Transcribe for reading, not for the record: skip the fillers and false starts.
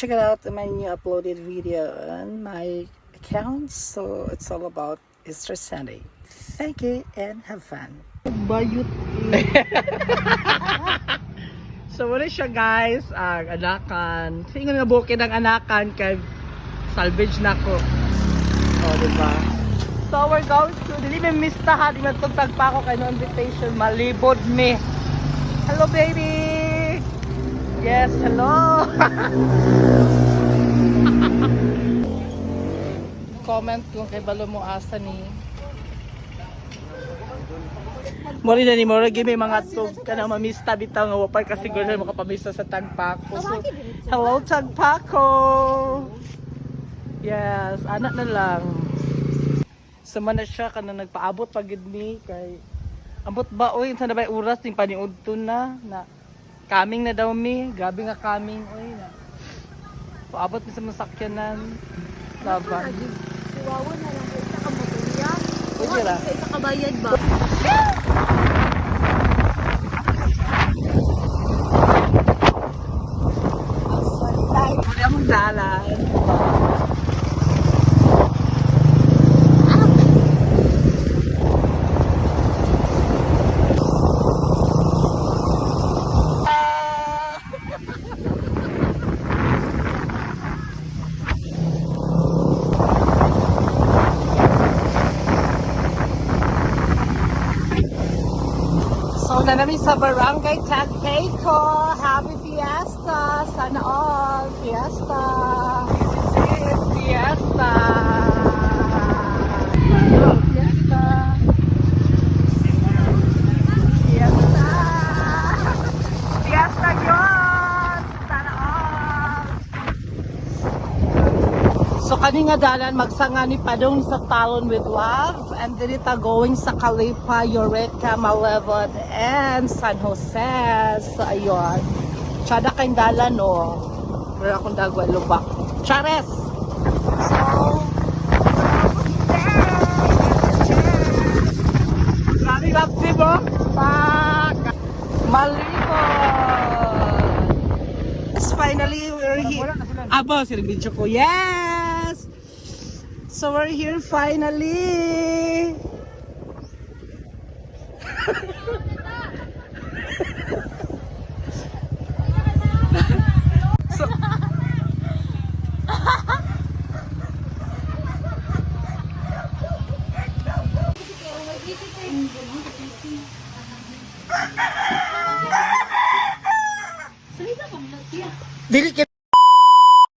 check it out my new uploaded video on my account. So it's all about Easter Sunday. Thank you and have fun. Bayot So wala siya guys, ang anakan. Ingon nga bukid ang anakan kay salvage na ko. Oh, diba? So we're going to dili may mistahan, di man tuntag pa ako kay no invitation, malibod me. Hello baby. Yes, hello. Comment kung kay balo mo asa ni. Mori na ni Mora, give me mga tug ka na mamista bitaw nga wapay kasi gano'n makapamista sa Tagpako. So, hello Tagpako! Yes, anak na lang. Sama na siya ka na nagpaabot pagid ni kay ambot ba oy sa nabay oras ning paniudto na coming na daw mi, gabi nga coming oy na. Paabot mi sa masakyanan. Laban. Iwawan na lang isa ka motorya. Uy, ra. Isa ka bayad ba? Muli among dalan. So na namin sa Barangay Tagpako. Happy Fiesta! Sana all! Fiesta! Fiesta! Fiesta! Fiesta! Fiesta yun! Sana all! So kani nga dalan magsanga ni Padong sa Talon with Love and dinita going sa Calipa, Eureka, Malevod and San Jose. So ayun. Tsada kayong dalan no. Wala akong dagwa lubak. Chares! So Grabe lapsi mo. Pak! Malibot! Yes, finally we're here. Aba, sirbidyo ko. Yes! So we're here finally. So dili